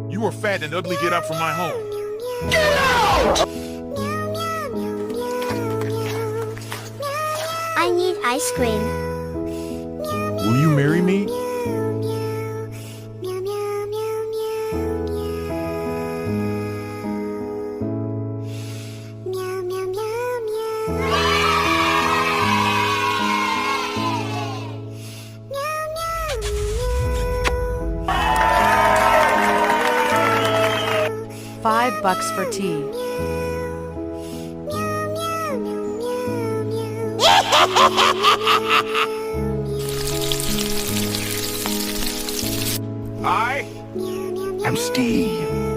You are fat and ugly. Get out from my home. I need ice cream. Will you marry me? $5 for tea. I am Steve.